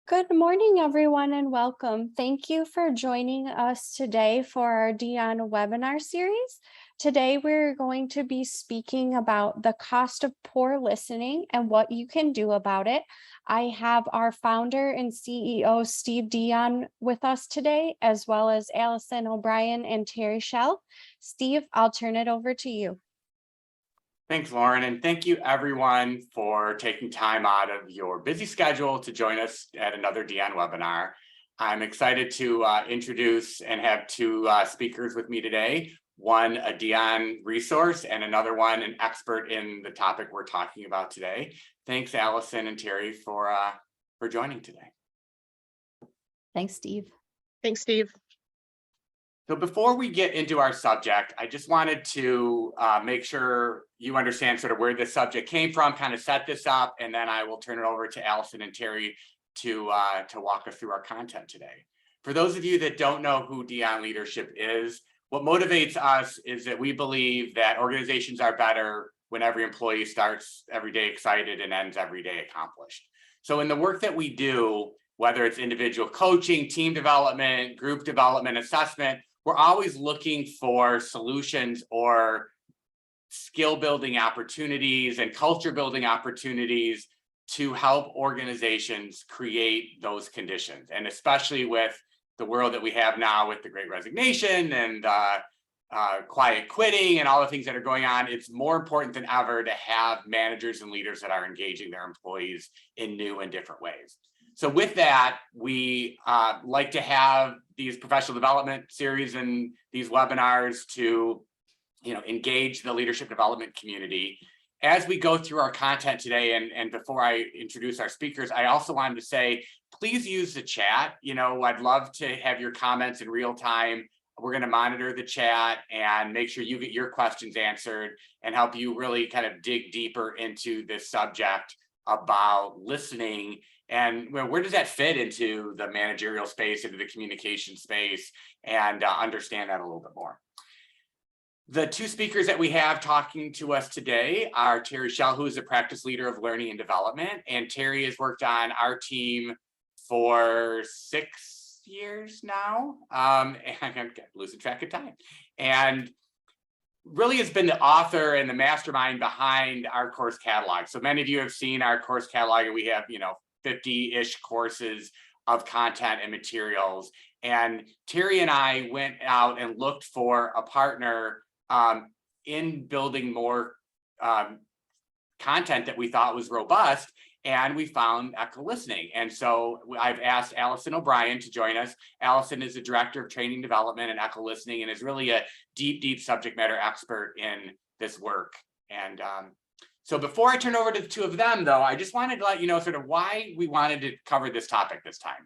Good morning, everyone, and welcome. Thank you for joining us today for our Dion webinar series. Today, we're going to be speaking about the cost of poor listening and what you can do about it. I have our founder and CEO, Steve Dion, with us today, as well as Allison O'Brien and Terry Schell. Steve, I'll turn it over to you. Thanks, Lauren, and thank you everyone for taking time out of your busy schedule to join us at another Dion webinar. I'm excited to introduce and have two speakers with me today. One, a Dion resource, and another one, an expert in the topic we're talking about today. Thanks, Allison and Terry, for joining today. Thanks, Steve. Thanks, Steve. So before we get into our subject, I just wanted to make sure you understand sort of where this subject came from, kind of set this up, and then I will turn it over to Allison and Terry to walk us through our content today. For those of you that don't know who Dion Leadership is, what motivates us is that we believe that organizations are better when every employee starts every day excited and ends every day accomplished. So in the work that we do, whether it's individual coaching, team development, group development, assessment, we're always looking for solutions or skill building opportunities and culture building opportunities to help organizations create those conditions. And especially with the world that we have now with the Great Resignation and quiet quitting and all the things that are going on, it's more important than ever to have managers and leaders that are engaging their employees in new and different ways. So with that, we like to have these professional development series and these webinars to, engage the leadership development community. As we go through our content today, and before I introduce our speakers, I also wanted to say, please use the chat. I'd love to have your comments in real time. We're going to monitor the chat and make sure you get your questions answered and help you really kind of dig deeper into this subject about listening. And where does that fit into the managerial space, into the communication space, and understand that a little bit more. The two speakers that we have talking to us today are Terry Schell, who is a practice leader of learning and development. And Terry has worked on our team for 6 years now. And I'm losing track of time. And really has been the author and the mastermind behind our course catalog. So many of you have seen our course catalog, and we have, 50-ish courses of content and materials. And Terry and I went out and looked for a partner in building more content that we thought was robust, and we found Echo Listening. And so I've asked Allison O'Brien to join us. Allison is the director of training development and Echo Listening, and is really a deep subject matter expert in this work. And so before I turn over to the two of them, though, I just wanted to let you know sort of why we wanted to cover this topic this time,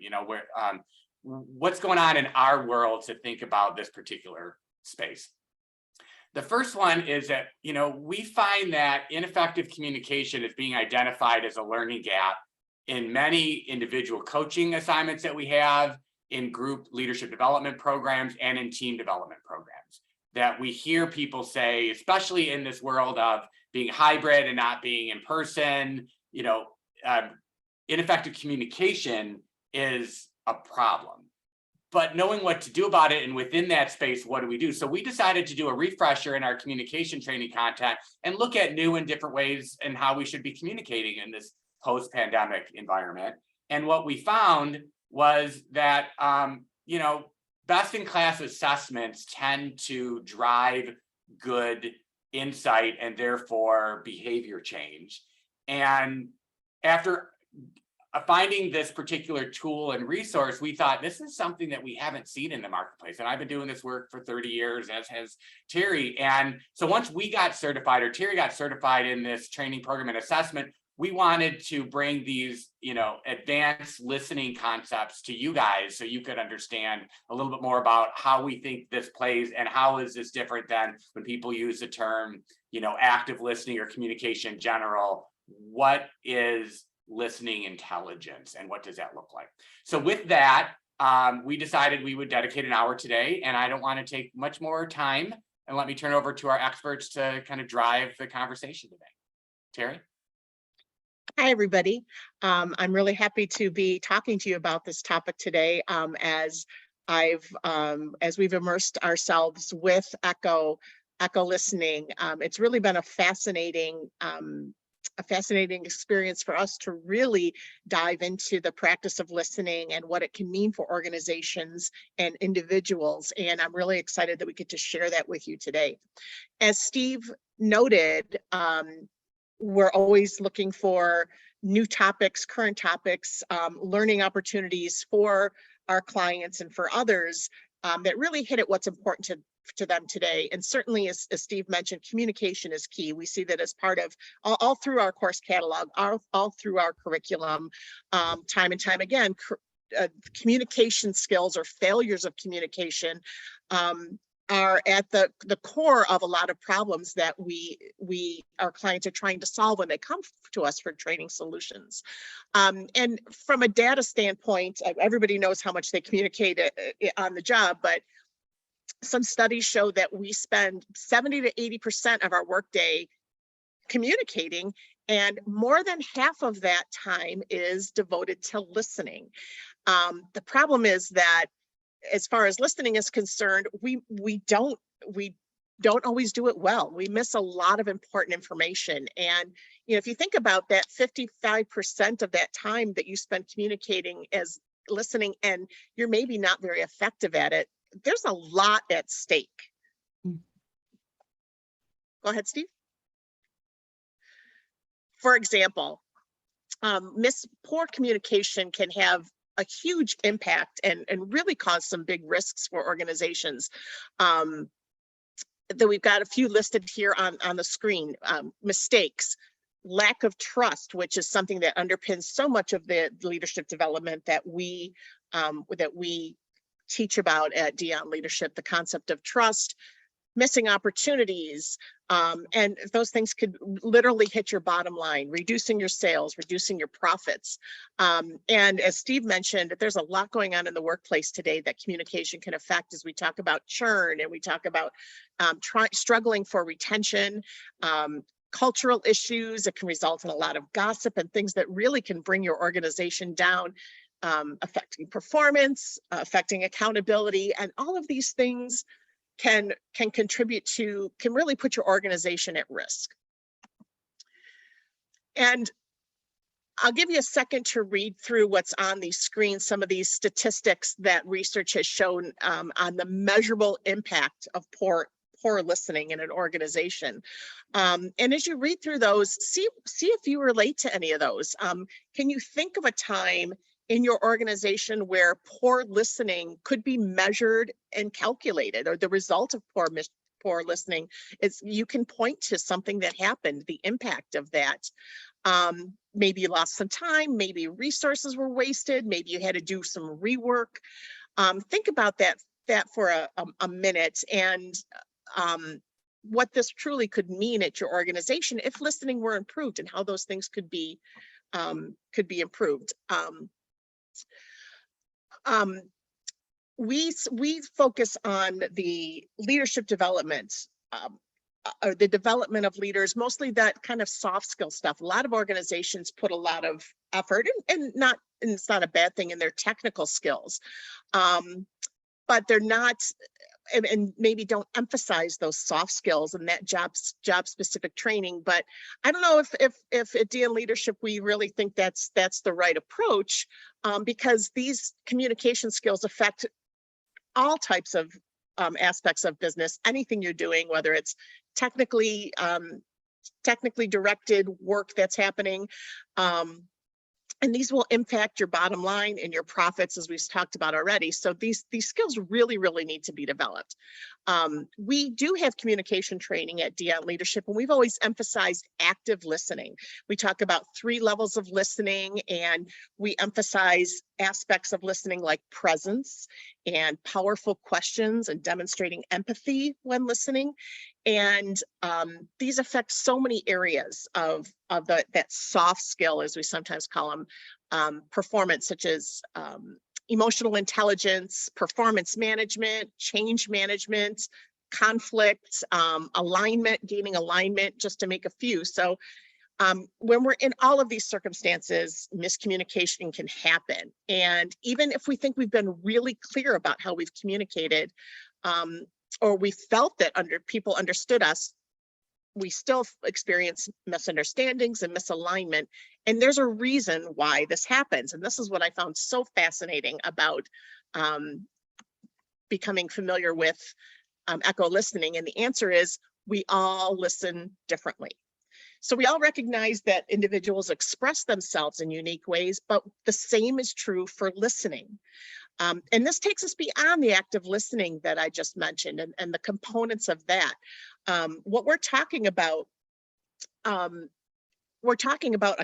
what's going on in our world to think about this particular space. The first one is that, we find that ineffective communication is being identified as a learning gap in many individual coaching assignments that we have, in group leadership development programs, and in team development programs. That we hear people say, especially in this world of being hybrid and not being in person, ineffective communication is a problem. But knowing what to do about it, and within that space, what do we do? So we decided to do a refresher in our communication training content and look at new and different ways and how we should be communicating in this post-pandemic environment. And what we found was that, best-in-class assessments tend to drive good insight and therefore behavior change. And after finding this particular tool and resource, we thought this is something that we haven't seen in the marketplace. And I've been doing this work for 30 years, as has Terry. And so once we got certified, or Terry got certified in this training program and assessment, we wanted to bring these, advanced listening concepts to you guys so you could understand a little bit more about how we think this plays and how is this different than when people use the term, active listening or communication in general. What is listening intelligence and what does that look like? So with that, we decided we would dedicate an hour today, and I don't want to take much more time, and let me turn over to our experts to kind of drive the conversation today. Terry? Hi, everybody. I'm really happy to be talking to you about this topic today. As we've immersed ourselves with echo listening, it's really been a fascinating experience for us to really dive into the practice of listening and what it can mean for organizations and individuals. And I'm really excited that we get to share that with you today. As Steve noted, we're always looking for new topics, current topics, learning opportunities for our clients and for others that really hit at what's important to them today. And certainly, as Steve mentioned, communication is key. We see that as part of all through our course catalog, all through our curriculum, time and time again, communication skills or failures of communication are at the core of a lot of problems that our clients are trying to solve when they come to us for training solutions. And from a data standpoint, everybody knows how much they communicate on the job, but some studies show that we spend 70 to 80% of our workday communicating, and more than half of that time is devoted to listening. The problem is that as far as listening is concerned, we don't always do it well. We miss a lot of important information. And if you think about that, 55% of that time that you spend communicating as listening, and you're maybe not very effective at it, there's a lot at stake. Go ahead, Steve. For example, poor communication can have a huge impact and really cause some big risks for organizations. That we've got a few listed here on the screen. Mistakes, lack of trust, which is something that underpins so much of the leadership development that we teach about at Dion Leadership, the concept of trust, missing opportunities, and those things could literally hit your bottom line, reducing your sales, reducing your profits. And as Steve mentioned, there's a lot going on in the workplace today that communication can affect as we talk about churn and we talk about struggling for retention, cultural issues. It can result in a lot of gossip and things that really can bring your organization down, affecting performance, affecting accountability, and all of these things can really put your organization at risk. And I'll give you a second to read through what's on these screens, some of these statistics that research has shown on the measurable impact of poor listening in an organization. And as you read through those, see if you relate to any of those. Can you think of a time in your organization where poor listening could be measured and calculated, or the result of poor listening is you can point to something that happened, the impact of that. Maybe you lost some time, maybe resources were wasted, maybe you had to do some rework. Think about that for a minute, and what this truly could mean at your organization if listening were improved, and how those things could be improved. We focus on the leadership development, or the development of leaders, mostly that kind of soft skill stuff. A lot of organizations put a lot of effort, and it's not a bad thing, in their technical skills, but they're not, and maybe don't emphasize those soft skills and that job specific training. But I don't know if at Dion Leadership we really think that's the right approach, because these communication skills affect all types of aspects of business, anything you're doing, whether it's technically directed work that's happening. And these will impact your bottom line and your profits, as we've talked about already. So these skills really need to be developed. We do have communication training at Dion Leadership, and we've always emphasized active listening. We talk about 3 levels of listening, and we emphasize aspects of listening like presence and powerful questions and demonstrating empathy when listening. And these affect so many areas of that soft skill, as we sometimes call them, performance, such as emotional intelligence, performance management, change management, conflict, alignment, gaining alignment, just to make a few. So When we're in all of these circumstances, miscommunication can happen. And even if we think we've been really clear about how we've communicated, or we felt that people understood us, we still experience misunderstandings and misalignment. And there's a reason why this happens. And this is what I found so fascinating about becoming familiar with echo listening. And the answer is we all listen differently. So we all recognize that individuals express themselves in unique ways, but the same is true for listening. And this takes us beyond the active listening that I just mentioned and the components of that. What we're talking about a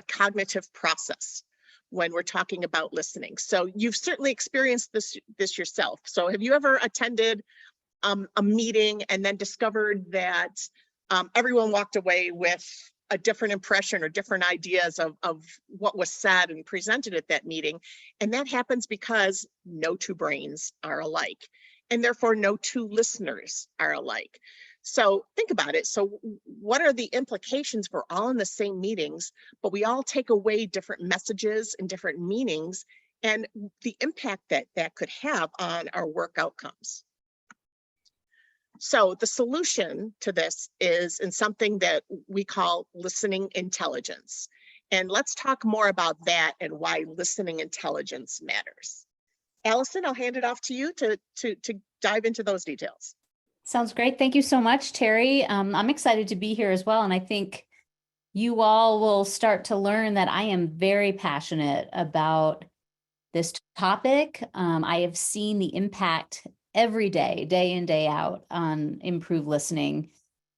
cognitive process when we're talking about listening. So you've certainly experienced this yourself. So have you ever attended a meeting and then discovered that everyone walked away with a different impression or different ideas of what was said and presented at that meeting? And that happens because no two brains are alike, and therefore no two listeners are alike. So think about it. So what are the implications? We're all in the same meetings, but we all take away different messages and different meanings, and the impact that that could have on our work outcomes. So the solution to this is in something that we call listening intelligence. And let's talk more about that and why listening intelligence matters. Allison, I'll hand it off to you to dive into those details. Sounds great. Thank you so much, Terry. I'm excited to be here as well. And I think you all will start to learn that I am very passionate about this topic. I have seen the impact every day, day in, day out on improved listening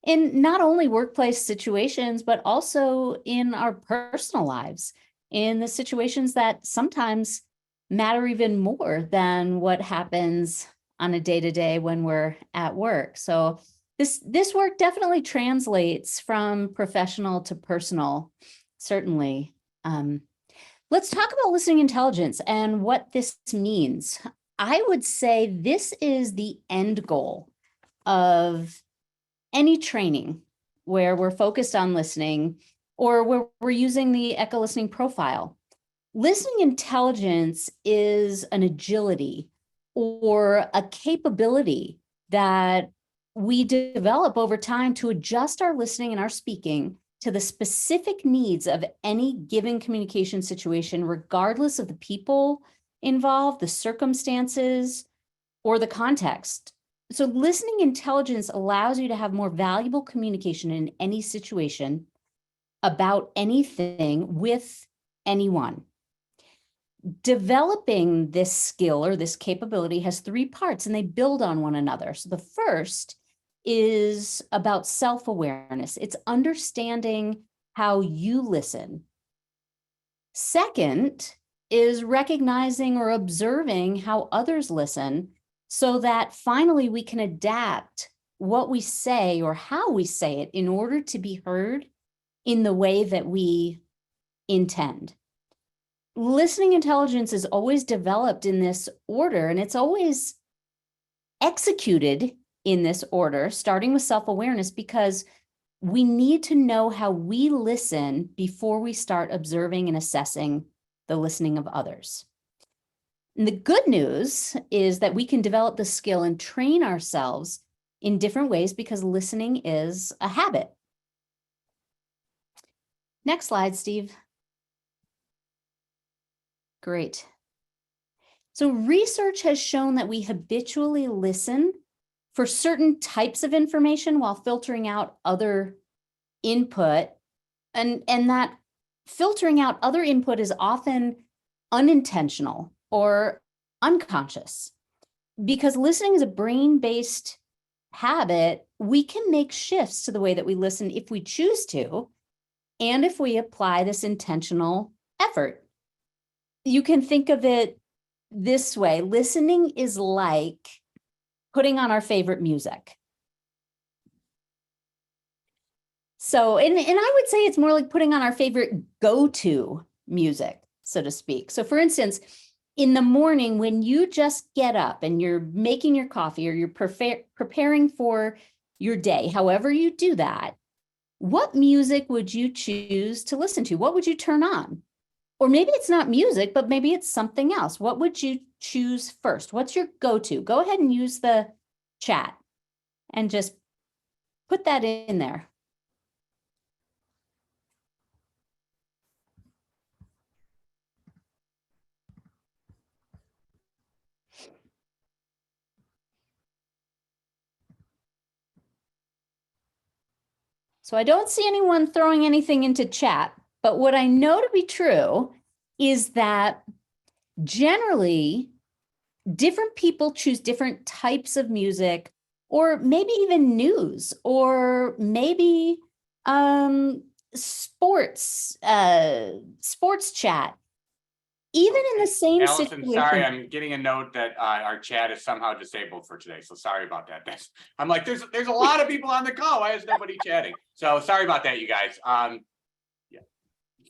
in not only workplace situations, but also in our personal lives, in the situations that sometimes matter even more than what happens on a day-to-day when we're at work. So this work definitely translates from professional to personal, certainly. Let's talk about listening intelligence and what this means. I would say this is the end goal of any training where we're focused on listening or where we're using the echo listening profile. Listening intelligence is an agility or a capability that we develop over time to adjust our listening and our speaking to the specific needs of any given communication situation, regardless of the people involved, the circumstances, or the context. So listening intelligence allows you to have more valuable communication in any situation about anything with anyone. Developing this skill or this capability has three parts and they build on one another. So the first is about self-awareness. It's understanding how you listen. Second is recognizing or observing how others listen so that finally we can adapt what we say or how we say it in order to be heard in the way that we intend. Listening intelligence is always developed in this order, and it's always executed in this order, starting with self-awareness, because we need to know how we listen before we start observing and assessing the listening of others. And the good news is that we can develop the skill and train ourselves in different ways because listening is a habit. Next slide, Steve. Great. So research has shown that we habitually listen for certain types of information while filtering out other input, and that filtering out other input is often unintentional or unconscious. Because listening is a brain-based habit, we can make shifts to the way that we listen if we choose to, and if we apply this intentional effort. You can think of it this way. Listening is like putting on our favorite music. So, and I would say it's more like putting on our favorite go-to music, so to speak. So for instance, in the morning when you just get up and you're making your coffee or you're preparing for your day, however you do that, what music would you choose to listen to? What would you turn on? Or maybe it's not music, but maybe it's something else. What would you choose first? What's your go-to? Go ahead and use the chat and just put that in there. So I don't see anyone throwing anything into chat, but what I know to be true is that generally different people choose different types of music, or maybe even news, or maybe sports chat, even in the same Allison, situation. sorry, I'm getting a note that our chat is somehow disabled for today. So sorry about that. I'm like, there's a lot of people on the call. Why is nobody chatting? So sorry about that, you guys. Yeah,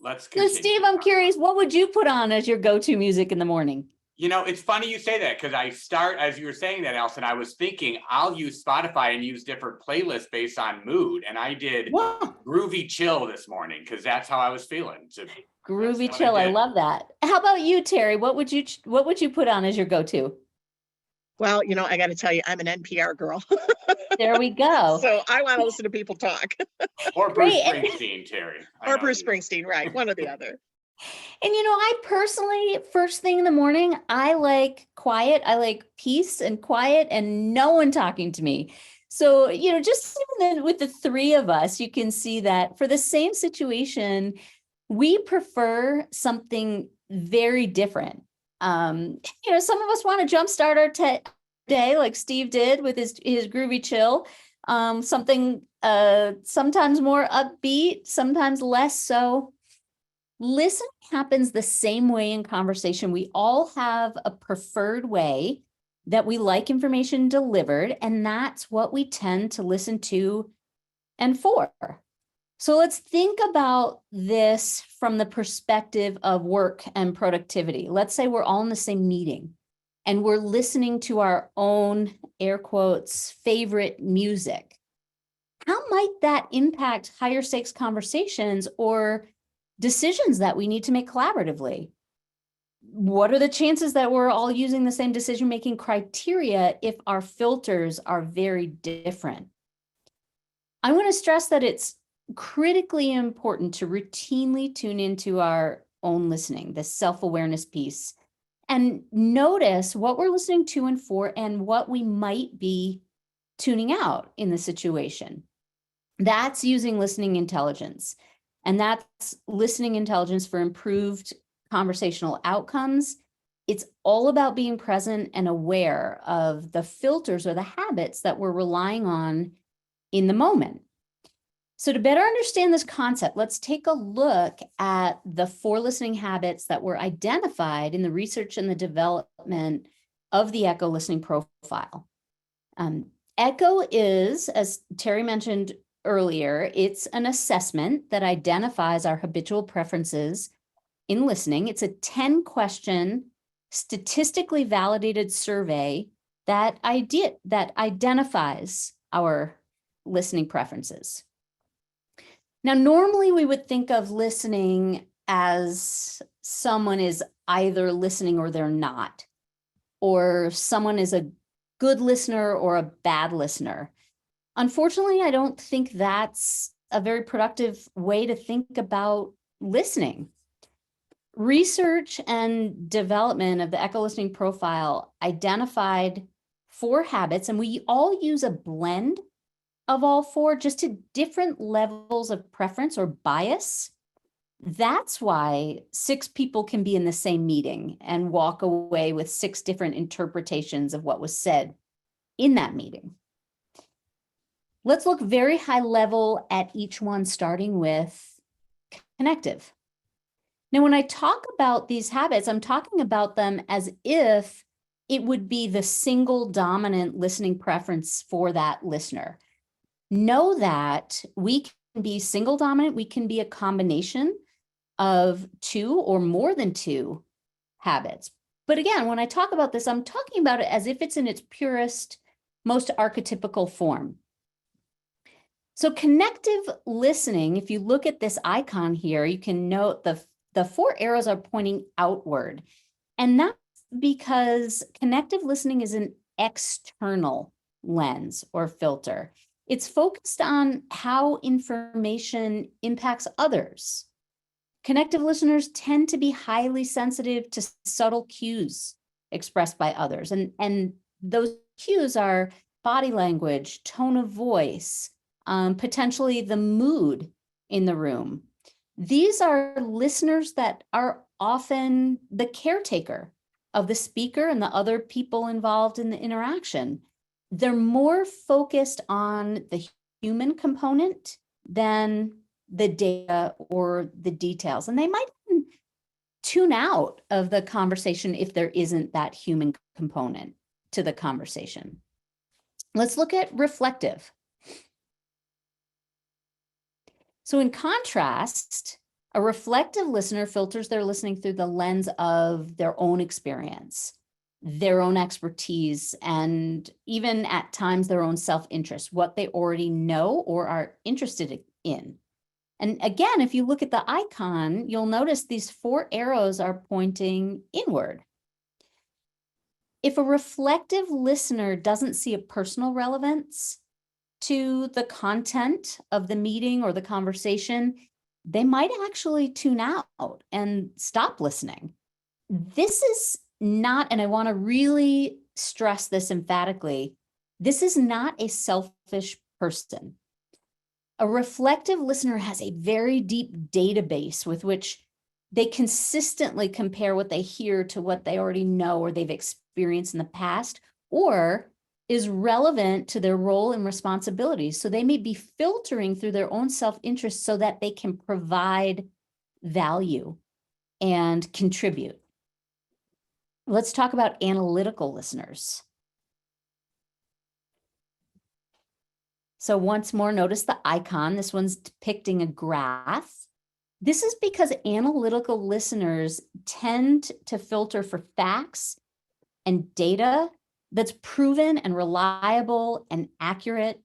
let's continue. So Steve, I'm curious, what would you put on as your go-to music in the morning? You know, it's funny you say that, because as you were saying that, Allison, I was thinking I'll use Spotify and use different playlists based on mood. And I did groovy chill this morning because that's how I was feeling. Groovy chill. I love that. How about you, Terry? What would you put on as your go-to? Well, you know, I got to tell you, I'm an NPR girl. There we go. So I want to listen to people talk. Or Bruce Springsteen, Terry. Or Bruce Springsteen, right? One or the other. And, you know, I personally, first thing in the morning, I like quiet. I like peace and quiet and no one talking to me. So, you know, just even with the three of us, you can see that for the same situation, we prefer something very different. You know, some of us want to jumpstart our day like Steve did with his groovy chill. Something sometimes more upbeat, sometimes less so. Listening happens the same way in conversation. We all have a preferred way that we like information delivered, and that's what we tend to listen to and for. So let's think about this from the perspective of work and productivity. Let's say we're all in the same meeting and we're listening to our own, air quotes, favorite music. How might that impact higher stakes conversations or decisions that we need to make collaboratively? What are the chances that we're all using the same decision-making criteria if our filters are very different? I want to stress that it's critically important to routinely tune into our own listening, the self-awareness piece, and notice what we're listening to and for and what we might be tuning out in the situation. That's using listening intelligence. And that's listening intelligence for improved conversational outcomes. It's all about being present and aware of the filters or the habits that we're relying on in the moment. So to better understand this concept, let's take a look at the 4 listening habits that were identified in the research and the development of the ECHO listening profile. ECHO is, as Terry mentioned earlier, it's an assessment that identifies our habitual preferences in listening. It's a 10-question statistically validated survey that identifies our listening preferences. Now, normally we would think of listening as someone is either listening or they're not, or someone is a good listener or a bad listener. Unfortunately, I don't think that's a very productive way to think about listening. Research and development of the ECHO listening profile identified 4 habits, and we all use a blend of all 4, just to different levels of preference or bias. That's why 6 people can be in the same meeting and walk away with 6 different interpretations of what was said in that meeting. Let's look very high level at each one, starting with connective. Now, when I talk about these habits, I'm talking about them as if it would be the single dominant listening preference for that listener. Know that we can be single dominant, we can be a combination of 2 or more than 2 habits. But again, when I talk about this, I'm talking about it as if it's in its purest, most archetypical form. So connective listening, if you look at this icon here, you can note the 4 arrows are pointing outward. And that's because connective listening is an external lens or filter. It's focused on how information impacts others. Connective listeners tend to be highly sensitive to subtle cues expressed by others. And those cues are body language, tone of voice, potentially the mood in the room. These are listeners that are often the caretaker of the speaker and the other people involved in the interaction. They're more focused on the human component than the data or the details. And they might tune out of the conversation if there isn't that human component to the conversation. Let's look at reflective. So in contrast, a reflective listener filters their listening through the lens of their own experience, their own expertise, and even at times their own self-interest, what they already know or are interested in. And again, if you look at the icon, you'll notice these 4 arrows are pointing inward. If a reflective listener doesn't see a personal relevance to the content of the meeting or the conversation, they might actually tune out and stop listening. This is not, and I want to really stress this emphatically, this is not a selfish person. A reflective listener has a very deep database with which they consistently compare what they hear to what they already know or they've experienced in the past, or is relevant to their role and responsibilities. So they may be filtering through their own self-interest so that they can provide value and contribute. Let's talk about analytical listeners. So once more, notice the icon. This one's depicting a graph. This is because analytical listeners tend to filter for facts and data that's proven and reliable and accurate.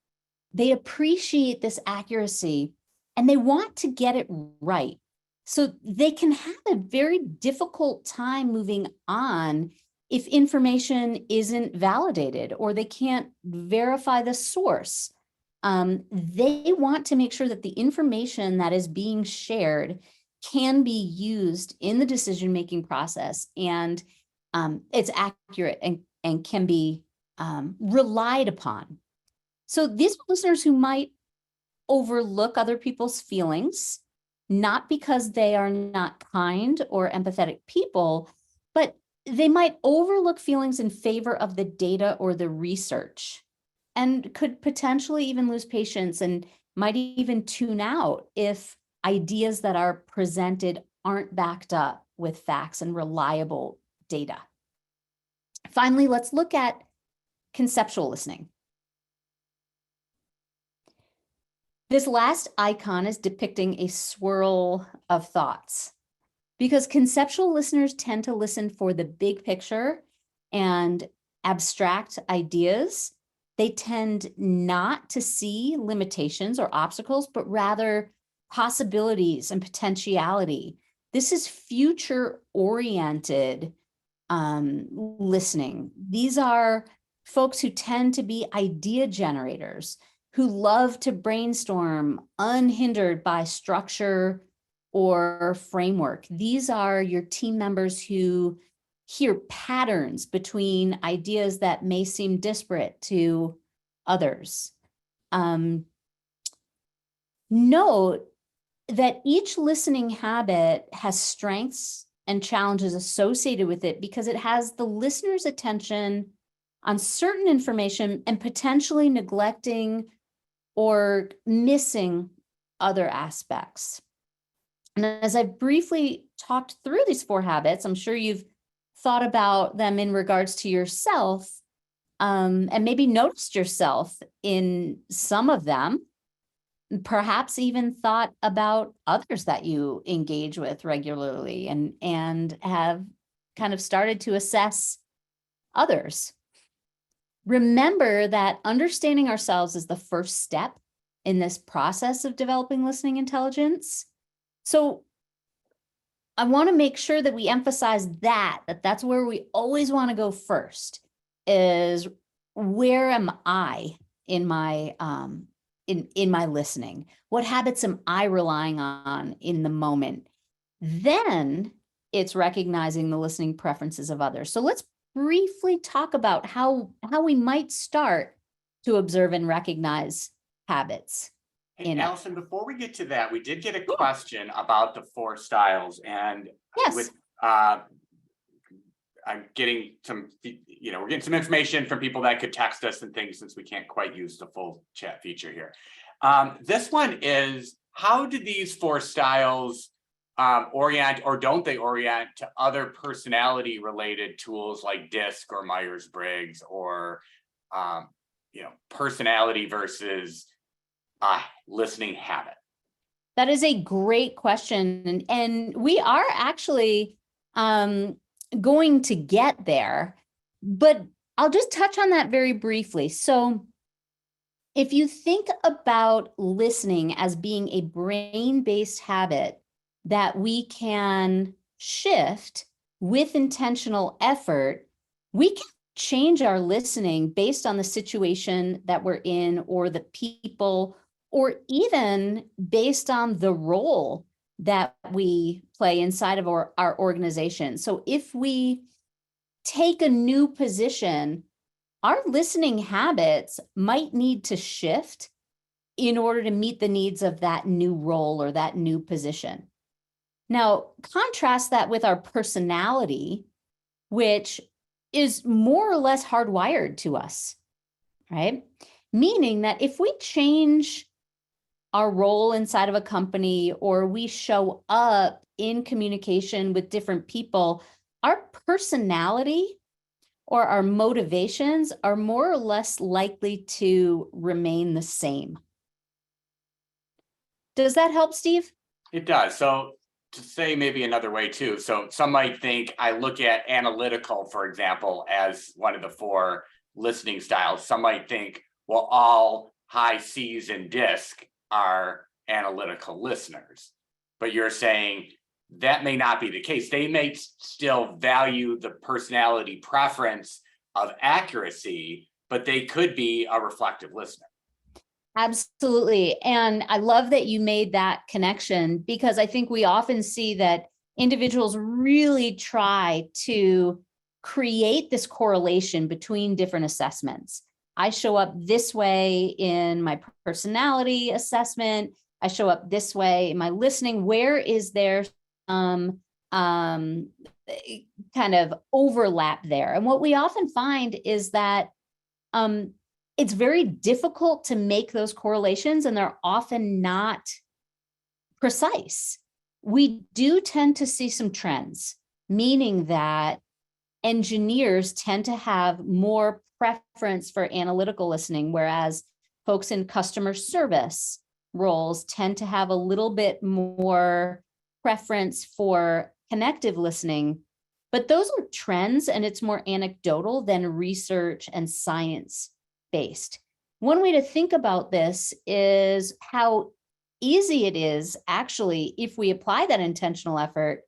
They appreciate this accuracy and they want to get it right. So they can have a very difficult time moving on if information isn't validated or they can't verify the source. They want to make sure that the information that is being shared can be used in the decision-making process and it's accurate and can be relied upon. So these are listeners who might overlook other people's feelings, not because they are not kind or empathetic people, but they might overlook feelings in favor of the data or the research, and could potentially even lose patience and might even tune out if ideas that are presented aren't backed up with facts and reliable data. Finally, let's look at conceptual listening. This last icon is depicting a swirl of thoughts because conceptual listeners tend to listen for the big picture and abstract ideas. They tend not to see limitations or obstacles, but rather possibilities and potentiality. This is future-oriented listening. These are folks who tend to be idea generators, who love to brainstorm unhindered by structure or framework. These are your team members who hear patterns between ideas that may seem disparate to others. Note that each listening habit has strengths and challenges associated with it because it has the listener's attention on certain information and potentially neglecting or missing other aspects. And as I briefly talked through these 4 habits, I'm sure you've thought about them in regards to yourself, and maybe noticed yourself in some of them, perhaps even thought about others that you engage with regularly and have kind of started to assess others. Remember that understanding ourselves is the first step in this process of developing listening intelligence. So I want to make sure that we emphasize that's where we always want to go first, is where am I in my in my listening? What habits am I relying on in the moment? Then it's recognizing the listening preferences of others. So let's briefly talk about how we might start to observe and recognize habits. Hey, Allison, before we get to that, we did get a question about the 4 styles, and yes, with I'm getting some, we're getting some information from people that could text us and things, since we can't quite use the full chat feature here. This one is, how do these 4 styles orient, or don't they orient, to other personality related tools like DISC or Myers-Briggs, or personality versus listening habit? That is a great question. And we are actually going to get there, but I'll just touch on that very briefly. So if you think about listening as being a brain-based habit that we can shift with intentional effort, we can change our listening based on the situation that we're in, or the people, or even based on the role that we play inside of our organization. So if we take a new position, our listening habits might need to shift in order to meet the needs of that new role or that new position. Now, contrast that with our personality, which is more or less hardwired to us, right? Meaning that if we change our role inside of a company, or we show up in communication with different people, our personality or our motivations are more or less likely to remain the same. Does that help, Steve? It does. So to say maybe another way too, so some might think, I look at analytical, for example, as one of the 4 listening styles. Some might think, well, all high C's in DISC are analytical listeners. But you're saying that may not be the case. They may still value the personality preference of accuracy, but they could be a reflective listener. Absolutely. And I love that you made that connection, because I think we often see that individuals really try to create this correlation between different assessments. I show up this way in my personality assessment. I show up this way in my listening. Where is there some kind of overlap there? And what we often find is that it's very difficult to make those correlations, and they're often not precise. We do tend to see some trends, meaning that engineers tend to have more preference for analytical listening, whereas folks in customer service roles tend to have a little bit more preference for connective listening. But those are trends, and it's more anecdotal than research and science based. One way to think about this is how easy it is, actually, if we apply that intentional effort,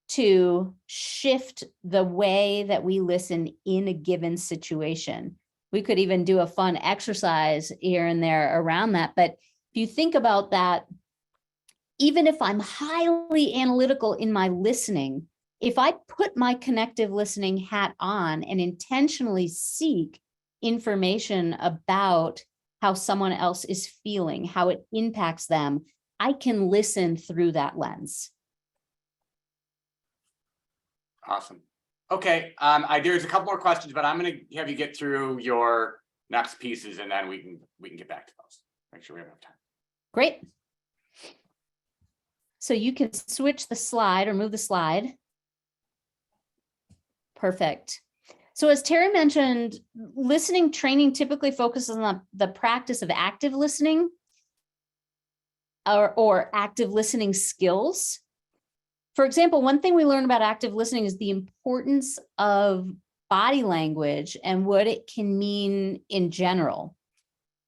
to shift the way that we listen in a given situation. We could even do a fun exercise here and there around that. But if you think about that, even if I'm highly analytical in my listening, if I put my connective listening hat on and intentionally seek information about how someone else is feeling, how it impacts them, I can listen through that lens. Awesome. Okay, there's a couple more questions, but I'm going to have you get through your next pieces, and then we can get back to those. Make sure we have enough time. Great. So you can switch the slide or move the slide. Perfect. So as Terry mentioned, listening training typically focuses on the practice of active listening or active listening skills. For example, one thing we learn about active listening is the importance of body language and what it can mean in general.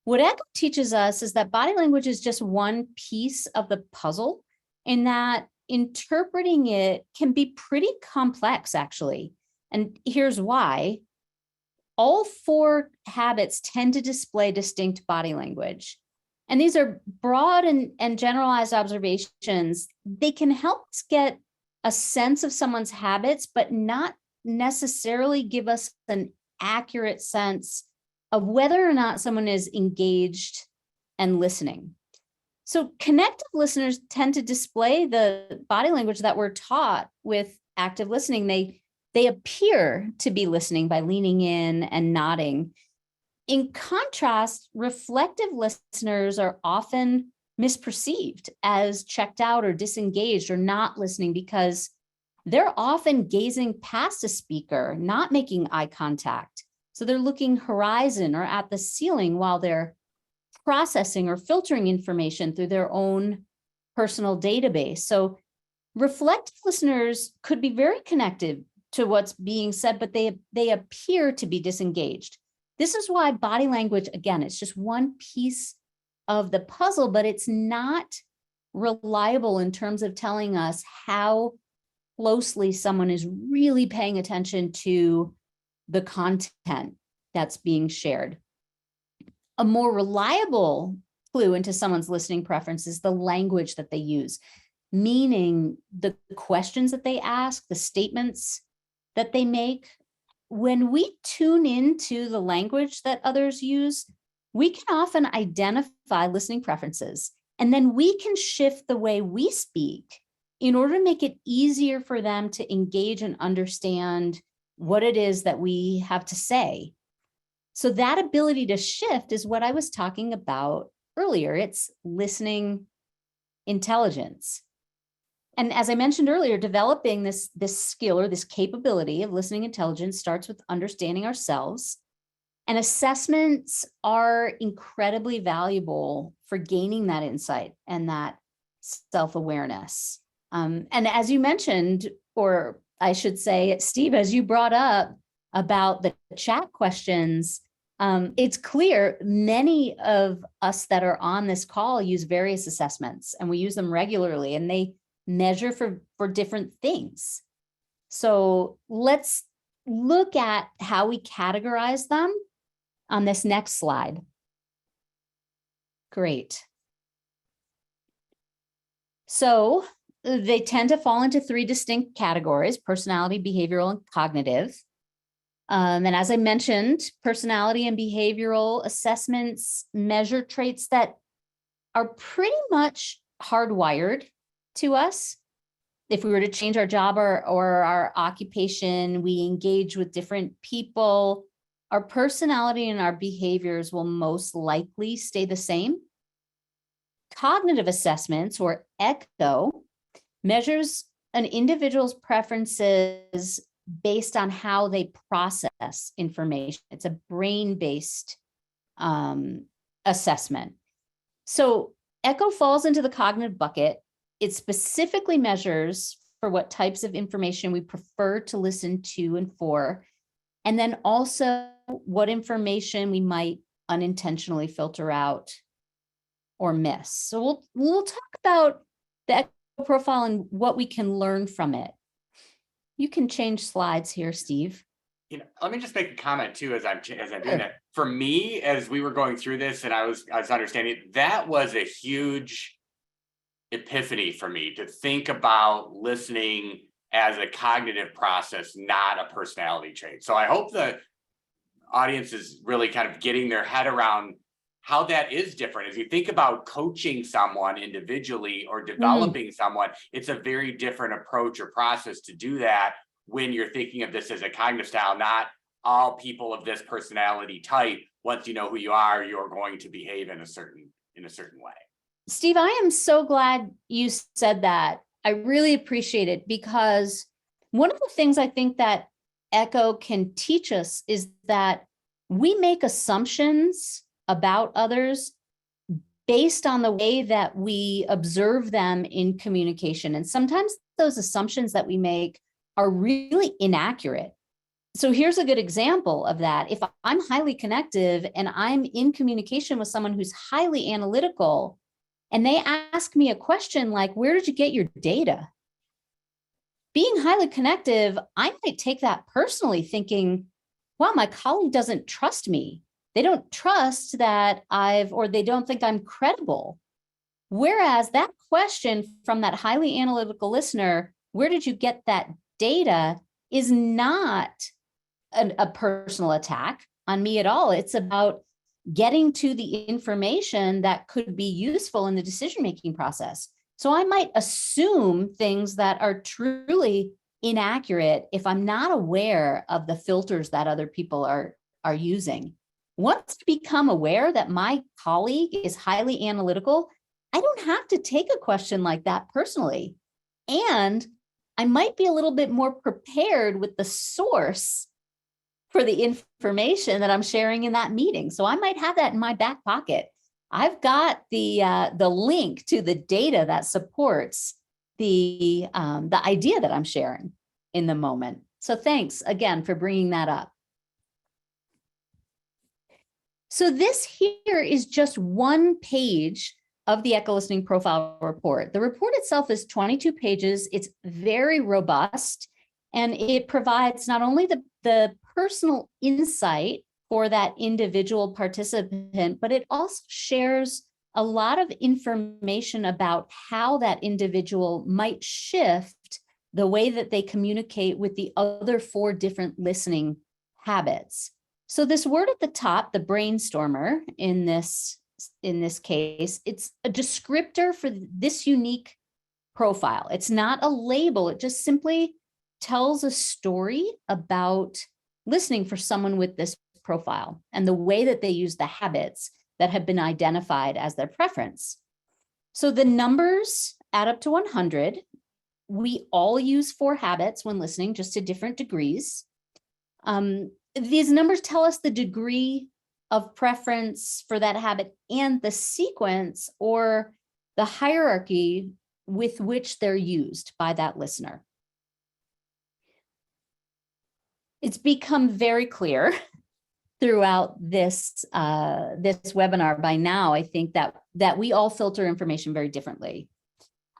What Echo teaches us is that body language is just one piece of the puzzle, and that interpreting it can be pretty complex, actually. And here's why. All 4 habits tend to display distinct body language. And these are broad and generalized observations. They can help us get a sense of someone's habits, but not necessarily give us an accurate sense of whether or not someone is engaged and listening. So connective listeners tend to display the body language that we're taught with active listening. They appear to be listening by leaning in and nodding. In contrast, reflective listeners are often misperceived as checked out or disengaged or not listening because they're often gazing past a speaker, not making eye contact. So they're looking horizon or at the ceiling while they're processing or filtering information through their own personal database. So reflective listeners could be very connected to what's being said, but they appear to be disengaged. This is why body language, again, it's just one piece of the puzzle, but it's not reliable in terms of telling us how closely someone is really paying attention to the content that's being shared. A more reliable clue into someone's listening preference is the language that they use, meaning the questions that they ask, the statements that they make. When we tune into the language that others use, we can often identify listening preferences, and then we can shift the way we speak in order to make it easier for them to engage and understand what it is that we have to say. So that ability to shift is what I was talking about earlier. It's listening intelligence. And as I mentioned earlier, developing this skill or this capability of listening intelligence starts with understanding ourselves. And assessments are incredibly valuable for gaining that insight and that self-awareness. And as you mentioned, or I should say, Steve, as you brought up about the chat questions, it's clear many of us that are on this call use various assessments, and we use them regularly, and they measure for different things. So let's look at how we categorize them on this next slide. Great. So they tend to fall into 3 distinct categories: personality, behavioral, and cognitive. And as I mentioned, personality and behavioral assessments measure traits that are pretty much hardwired to us. If we were to change our job or our occupation, we engage with different people, our personality and our behaviors will most likely stay the same. Cognitive assessments, or ECHO, measures an individual's preferences based on how they process information. It's a brain-based assessment. So ECHO falls into the cognitive bucket. It specifically measures for what types of information we prefer to listen to and for, and then also what information we might unintentionally filter out or miss. So we'll talk about the ECHO profile and what we can learn from it. You can change slides here, Steve. Let me just make a comment too as I'm doing that. For me, as we were going through this and I was understanding, that was a huge epiphany for me to think about listening as a cognitive process, not a personality trait. So I hope the audience is really kind of getting their head around how that is different. As you think about coaching someone individually or developing someone, it's a very different approach or process to do that when you're thinking of this as a cognitive style. Not all people of this personality type, once you know who you are, you're going to behave in a certain way. Steve, I am so glad you said that. I really appreciate it, because one of the things I think that ECHO can teach us is that we make assumptions about others based on the way that we observe them in communication. And sometimes those assumptions that we make are really inaccurate. So here's a good example of that. If I'm highly connective and I'm in communication with someone who's highly analytical, and they ask me a question like, where did you get your data? Being highly connective, I might take that personally, thinking, wow, my colleague doesn't trust me. They don't trust that or they don't think I'm credible. Whereas that question from that highly analytical listener, where did you get that data, is not a personal attack on me at all. It's about getting to the information that could be useful in the decision-making process. So I might assume things that are truly inaccurate if I'm not aware of the filters that other people are using. Once I become aware that my colleague is highly analytical, I don't have to take a question like that personally. And I might be a little bit more prepared with the source for the information that I'm sharing in that meeting. So I might have that in my back pocket. I've got the link to the data that supports the idea that I'm sharing in the moment. So thanks again for bringing that up. So this here is just one page of the Echo Listening Profile Report. The report itself is 22 pages. It's very robust, and it provides not only the personal insight for that individual participant, but it also shares a lot of information about how that individual might shift the way that they communicate with the other 4 different listening habits. So this word at the top, the brainstormer in this case, it's a descriptor for this unique profile. It's not a label. It just simply tells a story about listening for someone with this profile and the way that they use the habits that have been identified as their preference. So the numbers add up to 100. We all use 4 habits when listening, just to different degrees. These numbers tell us the degree of preference for that habit and the sequence or the hierarchy with which they're used by that listener. It's become very clear throughout this webinar by now, I think, that we all filter information very differently.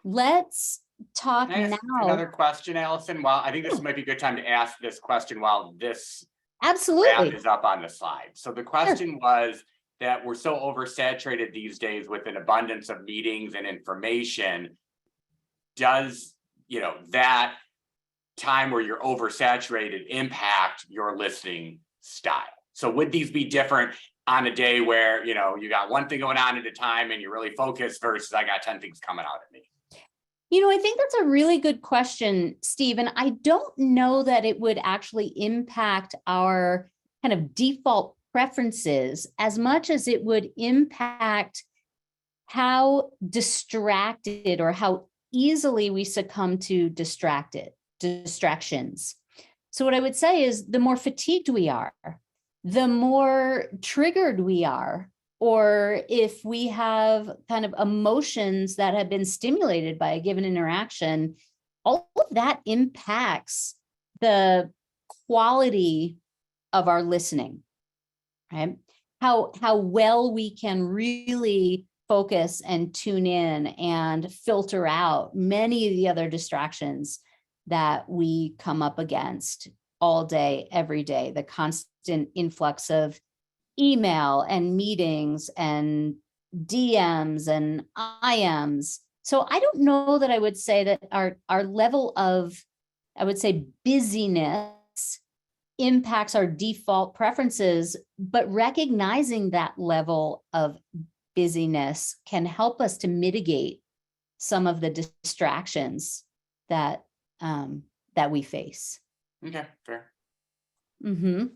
Let's talk Can I ask now. another question, Allison? Well, I think this might be a good time to ask this question while this Absolutely. graph is up on the slide. So the question was that we're so oversaturated these days with an abundance of meetings and information. Does, that time where you're oversaturated impact your listening style? So would these be different on a day where, you got one thing going on at a time and you're really focused versus I got 10 things coming out at me? I think that's a really good question, Steve. And I don't know that it would actually impact our kind of default preferences as much as it would impact how distracted or how easily we succumb to distractions. So what I would say is the more fatigued we are, the more triggered we are, or if we have kind of emotions that have been stimulated by a given interaction, all of that impacts the quality of our listening, right? How well we can really focus and tune in and filter out many of the other distractions that we come up against all day, every day, the constant influx of email and meetings and DMs and IMs. So I don't know that I would say that our level of, I would say, busyness impacts our default preferences, but recognizing that level of busyness can help us to mitigate some of the distractions that we face. Okay, fair. Mm-hmm.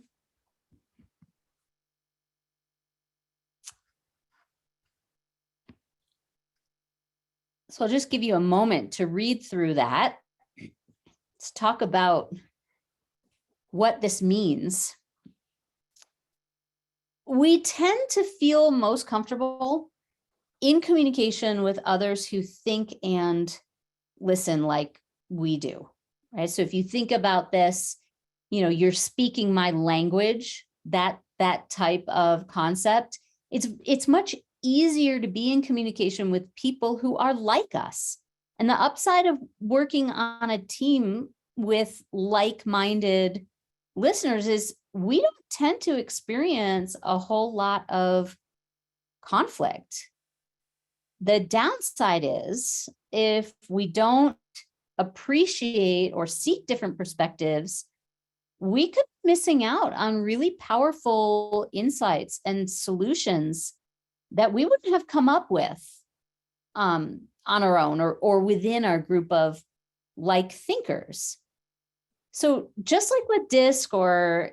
So I'll just give you a moment to read through that. Let's talk about what this means. We tend to feel most comfortable in communication with others who think and listen like we do, right? So if you think about this, you're speaking my language, that type of concept, it's much easier to be in communication with people who are like us. And the upside of working on a team with like-minded listeners is we don't tend to experience a whole lot of conflict. The downside is if we don't appreciate or seek different perspectives, we could be missing out on really powerful insights and solutions that we wouldn't have come up with on our own or within our group of like thinkers. So just like with DISC or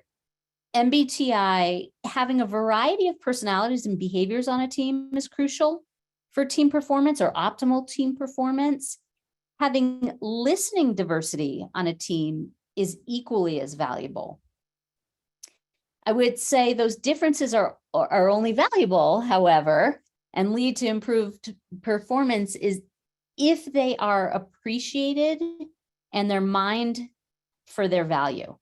MBTI, having a variety of personalities and behaviors on a team is crucial for team performance or optimal team performance. Having listening diversity on a team is equally as valuable. I would say those differences are only valuable, however, and lead to improved performance is if they are appreciated and they're mined for their value.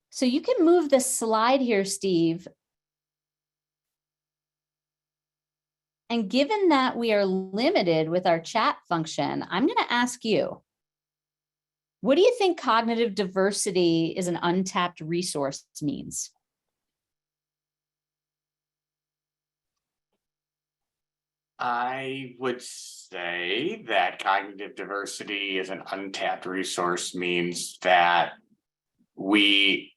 So you can move the slide here, Steve. And given that we are limited with our chat function, I'm going to ask you, what do you think cognitive diversity is an untapped resource means? I would say that cognitive diversity is an untapped resource means that we,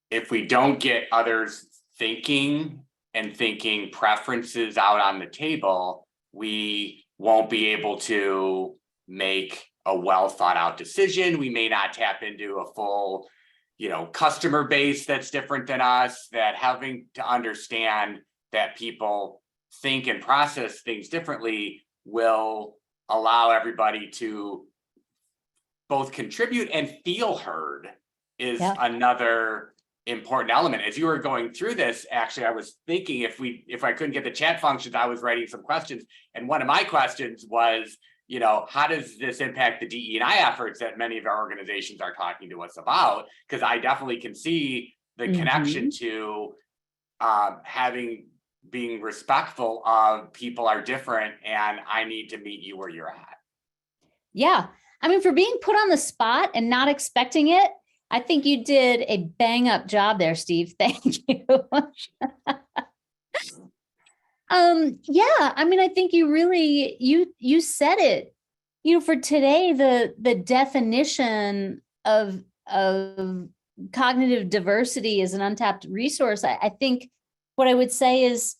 if we don't get others thinking preferences out on the table, we won't be able to make a well thought out decision. We may not tap into a full, customer base that's different than us, that having to understand that people think and process things differently will allow everybody to both contribute and feel heard is another important element. As you were going through this, actually, I was thinking if I couldn't get the chat functions, I was writing some questions. And one of my questions was, how does this impact the DE&I efforts that many of our organizations are talking to us about? Because I definitely can see the connection to being respectful of people are different and I need to meet you where you're at. Yeah. I mean, for being put on the spot and not expecting it, I think you did a bang up job there, Steve. Thank you. Yeah, I mean, I think you really, you said it, for today, the definition of cognitive diversity as an untapped resource. I think what I would say is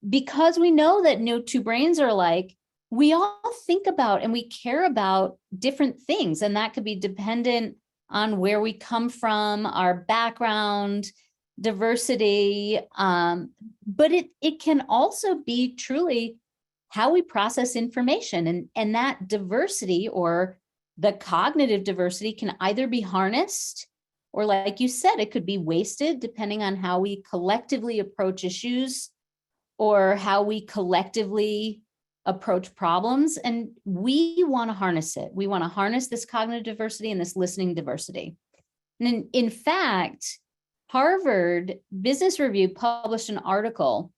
because we know that no two brains are alike, we all think about and we care about different things. And that could be dependent on where we come from, our background, diversity. But it can also be truly how we process information. And that diversity or the cognitive diversity can either be harnessed or, like you said, it could be wasted depending on how we collectively approach issues or how we collectively approach problems. And we want to harness it. We want to harness this cognitive diversity and this listening diversity. And in fact, Harvard Business Review published an article.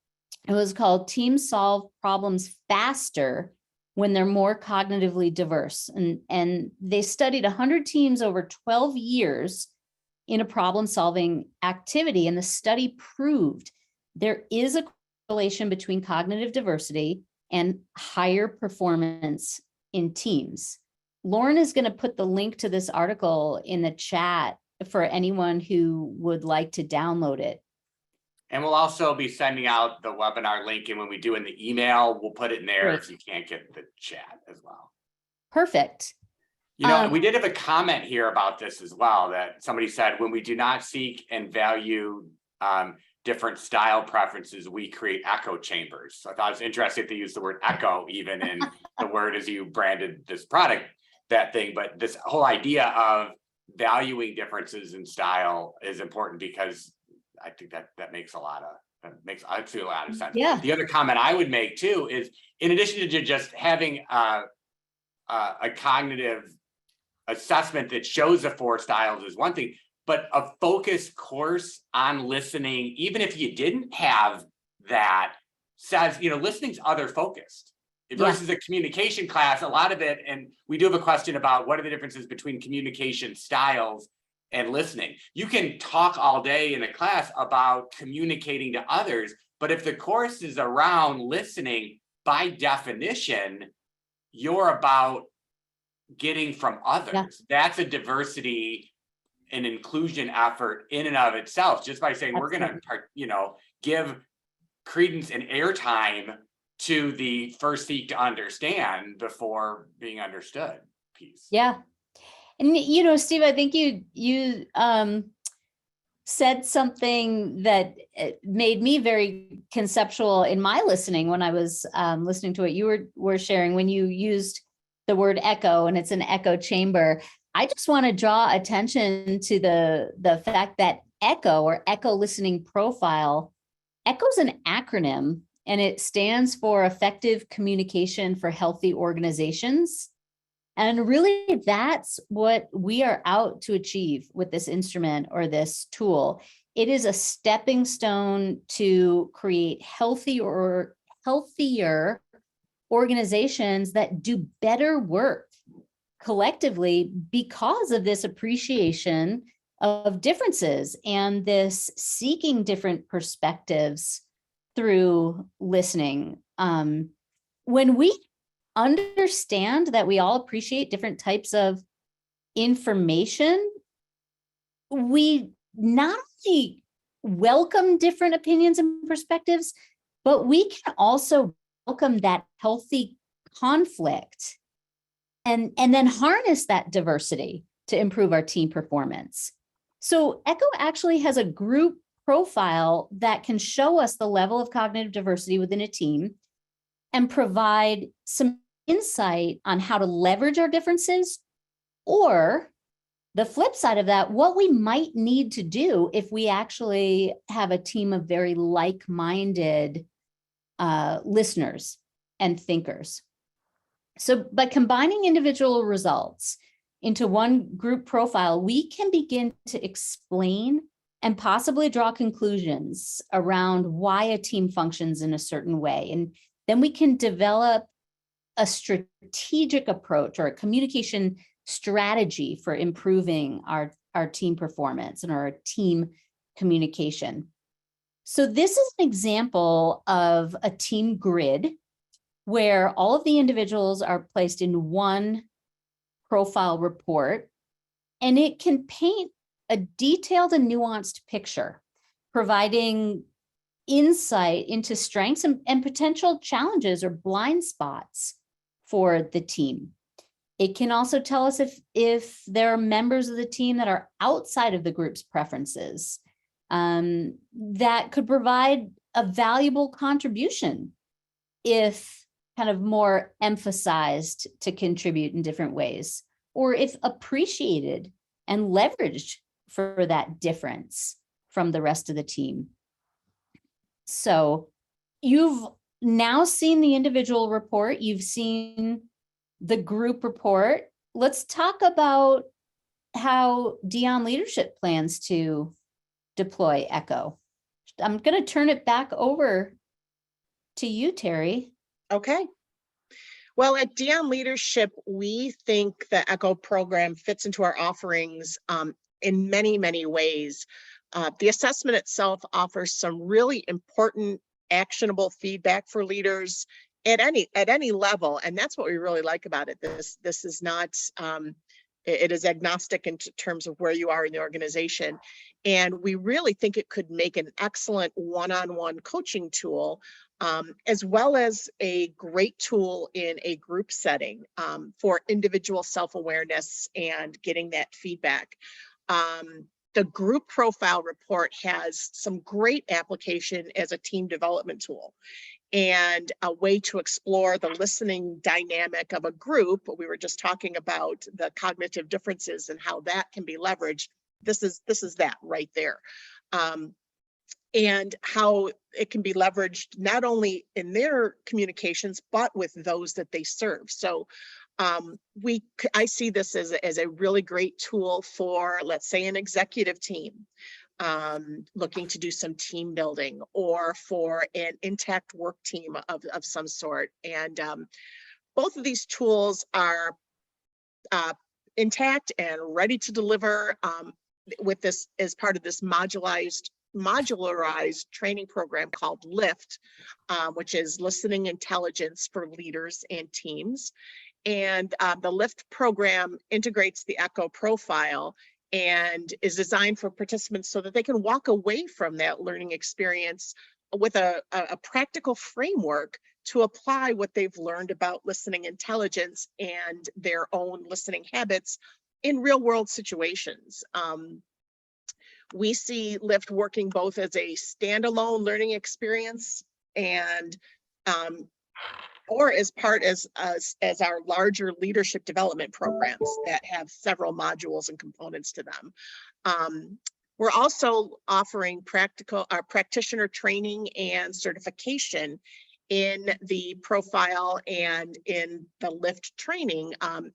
It was called Teams Solve Problems Faster When They're More Cognitively Diverse. And they studied 100 teams over 12 years in a problem-solving activity. And the study proved there is a correlation between cognitive diversity and higher performance in teams. Lauren is going to put the link to this article in the chat for anyone who would like to download it. And we'll also be sending out the webinar link, and when we do in the email, we'll put it in there if you can't get the chat as well. Perfect. We did have a comment here about this as well, that somebody said, when we do not seek and value different style preferences, we create echo chambers. So I thought it was interesting to use the word echo even in the word as you branded this product, that thing. But this whole idea of valuing differences in style is important because I think that makes actually a lot of sense. Yeah. The other comment I would make too is, in addition to just having a cognitive assessment that shows the 4 styles is one thing, but a focused course on listening, even if you didn't have that, says, listening's other focused versus a communication class. A lot of it, and we do have a question about what are the differences between communication styles and listening. You can talk all day in a class about communicating to others, but if the course is around listening, by definition, you're about getting from others. That's a diversity and inclusion effort in and of itself, just by saying we're going to, give credence and airtime to the first seek to understand before being understood piece. Yeah. And, Steve, I think you said something that made me very conceptual in my listening when I was listening to what you were sharing when you used the word echo, and it's an echo chamber. I just want to draw attention to the fact that echo, or echo listening profile, echo is an acronym, and it stands for Effective Communication for Healthy Organizations. And really, that's what we are out to achieve with this instrument or this tool. It is a stepping stone to create healthier organizations that do better work collectively because of this appreciation of differences and this seeking different perspectives through listening. When we understand that we all appreciate different types of information, we not only welcome different opinions and perspectives, but we can also welcome that healthy conflict and then harness that diversity to improve our team performance. So Echo actually has a group profile that can show us the level of cognitive diversity within a team and provide some insight on how to leverage our differences, or the flip side of that, what we might need to do if we actually have a team of very like-minded listeners and thinkers. So by combining individual results into one group profile, we can begin to explain and possibly draw conclusions around why a team functions in a certain way. And then we can develop a strategic approach or a communication strategy for improving our team performance and our team communication. So this is an example of a team grid where all of the individuals are placed in one profile report, and it can paint a detailed and nuanced picture, providing insight into strengths and potential challenges or blind spots for the team. It can also tell us if there are members of the team that are outside of the group's preferences that could provide a valuable contribution if kind of more emphasized to contribute in different ways, or if appreciated and leveraged for that difference from the rest of the team. So you've now seen the individual report, you've seen the group report. Let's talk about how Dion Leadership plans to deploy Echo. I'm going to turn it back over to you, Terry. Okay. Well, at Dion Leadership, we think the Echo program fits into our offerings in many, many ways. The assessment itself offers some really important, actionable feedback for leaders at any level, and that's what we really like about it. This is not it is agnostic in terms of where you are in the organization, and we really think it could make an excellent one-on-one coaching tool, as well as a great tool in a group setting for individual self-awareness and getting that feedback. The group profile report has some great application as a team development tool and a way to explore the listening dynamic of a group. We were just talking about the cognitive differences and how that can be leveraged. This is that right there. And how it can be leveraged not only in their communications, but with those that they serve. So I see this as a really great tool for, let's say, an executive team looking to do some team building, or for an intact work team of some sort. And both of these tools are intact and ready to deliver with this as part of this modularized training program called LIFT, which is Listening Intelligence for Leaders and Teams. And the LIFT program integrates the ECHO profile and is designed for participants so that they can walk away from that learning experience with a practical framework to apply what they've learned about listening intelligence and their own listening habits in real world situations. We see LIFT working both as a standalone learning experience and or as part as our larger leadership development programs that have several modules and components to them. We're also offering practitioner training and certification in the profile and in the LIFT training.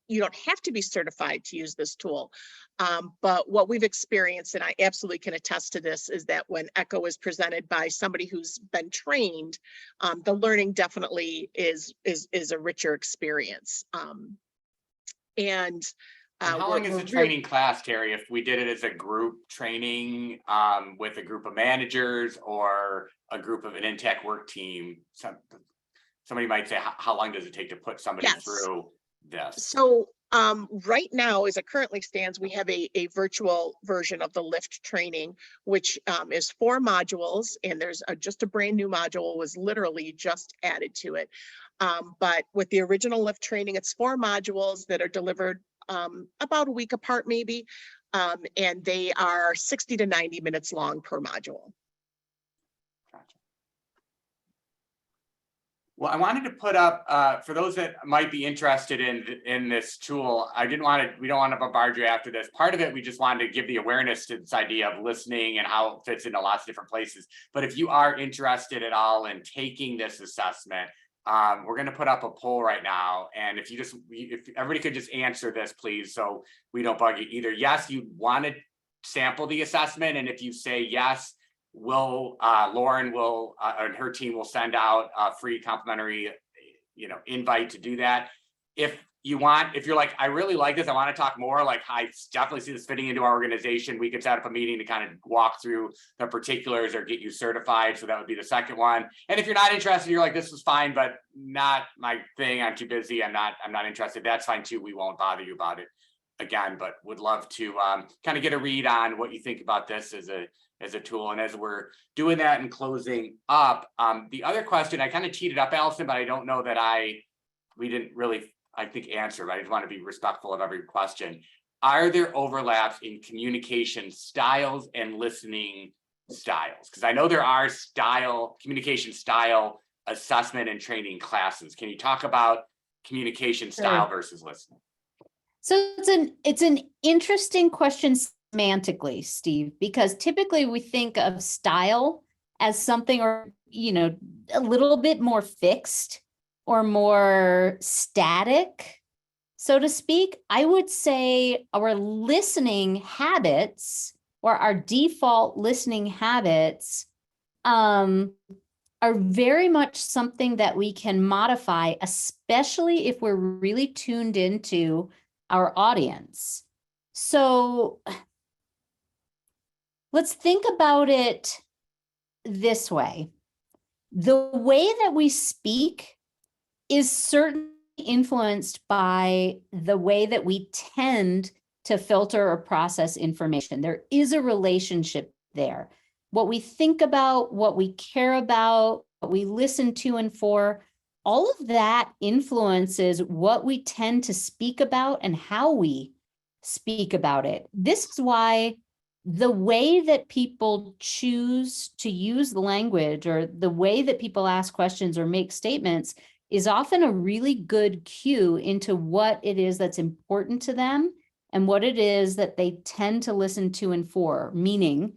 You don't have to be certified to use this tool. But what we've experienced, and I absolutely can attest to this, is that when ECHO is presented by somebody who's been trained, the learning definitely is a richer experience. And how long is the training class, Terry, if we did it as a group training with a group of managers or a group of an intact work team? Somebody might say, how long does it take to put somebody through this? So right now, as it currently stands, we have a virtual version of the LIFT training, which is 4 modules, and there's just a brand new module was literally just added to it. But with the original LIFT training, it's 4 modules that are delivered about a week apart, maybe, and they are 60 to 90 minutes long per module. Well, I wanted to put up, for those that might be interested in this tool, we don't want to bombard you after this. Part of it, we just wanted to give the awareness to this idea of listening and how it fits into lots of different places. But if you are interested at all in taking this assessment, we're going to put up a poll right now. And if everybody could just answer this, please, so we don't bug you. Either yes, you want to sample the assessment, and if you say yes, Lauren will and her team will send out a free complimentary invite to do that. If you're like, I really like this, I want to talk more, like I definitely see this fitting into our organization, we could set up a meeting to kind of walk through the particulars or get you certified. So that would be the second one. And if you're not interested, you're like, this is fine, but not my thing, I'm too busy, I'm not interested, that's fine too. We won't bother you about it again, but would love to kind of get a read on what you think about this as a tool. And as we're doing that and closing up, the other question, I kind of teed it up, Allison, but I don't know that we didn't really, I think, answer, but I just want to be respectful of every question. Are there overlaps in communication styles and listening styles? Because I know there are communication style assessment and training classes. Can you talk about communication style versus listening? So it's an interesting question semantically, Steve, because typically we think of style as something, or a little bit more fixed or more static, so to speak. I would say our listening habits, or our default listening habits, are very much something that we can modify, especially if we're really tuned into our audience. So let's think about it this way. The way that we speak is certainly influenced by the way that we tend to filter or process information. There is a relationship there. What we think about, what we care about, what we listen to and for, all of that influences what we tend to speak about and how we speak about it. This is why the way that people choose to use the language, or the way that people ask questions or make statements, is often a really good cue into what it is that's important to them and what it is that they tend to listen to and for, meaning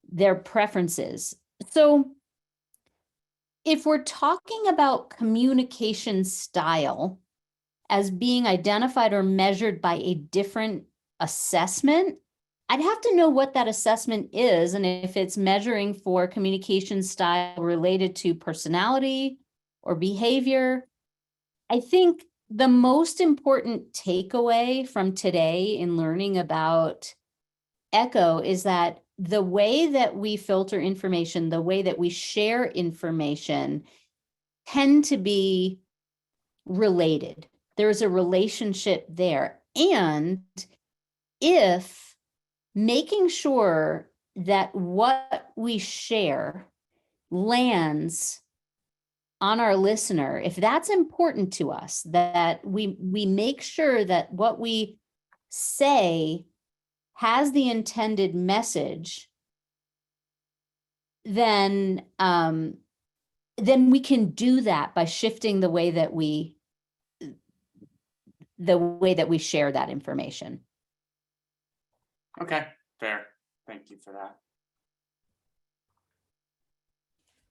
their preferences. So if we're talking about communication style as being identified or measured by a different assessment, I'd have to know what that assessment is and if it's measuring for communication style related to personality or behavior. I think the most important takeaway from today in learning about ECHO is that the way that we filter information, the way that we share information tend to be related. There's a relationship there. And if making sure that what we share lands on our listener, if that's important to us, that we make sure that what we say has the intended message, then we can do that by shifting the way that we share that information. Okay, fair. Thank you for that.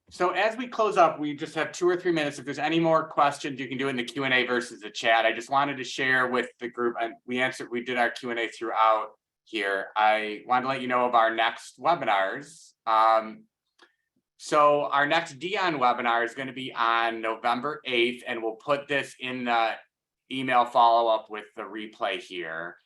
So as we close up, we just have 2 or 3 minutes. If there's any more questions, you can do it in the Q&A versus the chat. I just wanted to share with the group, and we did our Q&A throughout here. I wanted to let you know of our next webinars. So our next Dion webinar is going to be on November 8th, and we'll put this in the email follow-up with the replay here.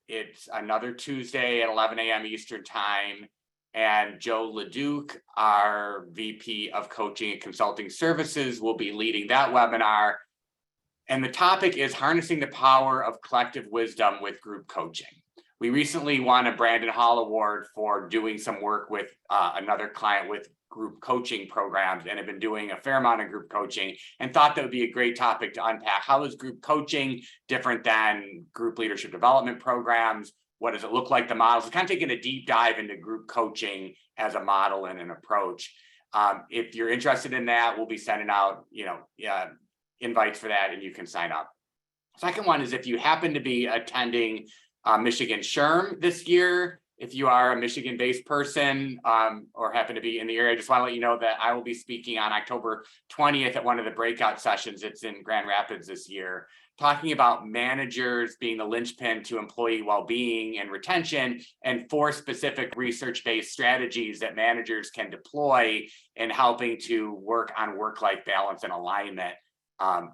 It's another Tuesday at 11 a.m. Eastern time. And Joe Leduc, our VP of Coaching and Consulting Services, will be leading that webinar. And the topic is harnessing the power of collective wisdom with group coaching. We recently won a Brandon Hall Award for doing some work with another client with group coaching programs, and have been doing a fair amount of group coaching, and thought that would be a great topic to unpack. How is group coaching different than group leadership development programs? What does it look like, the models? Kind of taking a deep dive into group coaching as a model and an approach. If you're interested in that, we'll be sending out, invites for that, and you can sign up. Second one is if you happen to be attending Michigan SHRM this year, if you are a Michigan-based person or happen to be in the area, I just want to let you know that I will be speaking on October 20th at one of the breakout sessions. It's in Grand Rapids this year, talking about managers being the linchpin to employee well-being and retention, and 4 specific research-based strategies that managers can deploy in helping to work on work-life balance and alignment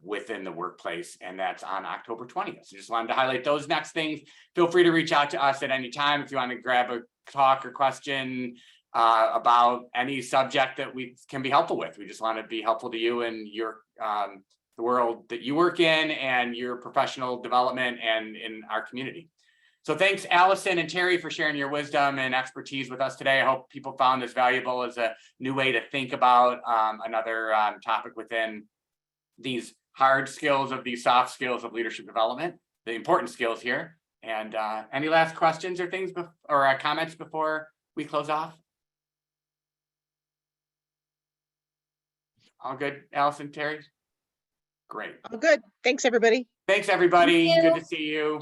within the workplace. And that's on October 20th. So just wanted to highlight those next things. Feel free to reach out to us at any time if you want to grab a talk or question about any subject that we can be helpful with. We just want to be helpful to you and your the world that you work in and your professional development and in our community. So thanks, Allison and Terry, for sharing your wisdom and expertise with us today. I hope people found this valuable as a new way to think about another topic within these hard skills of these soft skills of leadership development, the important skills here. And any last questions or things or comments before we close off? All good, Allison, Terry? Great. Oh, good. Thanks, everybody. Thanks, everybody. Thank you. Good to see you.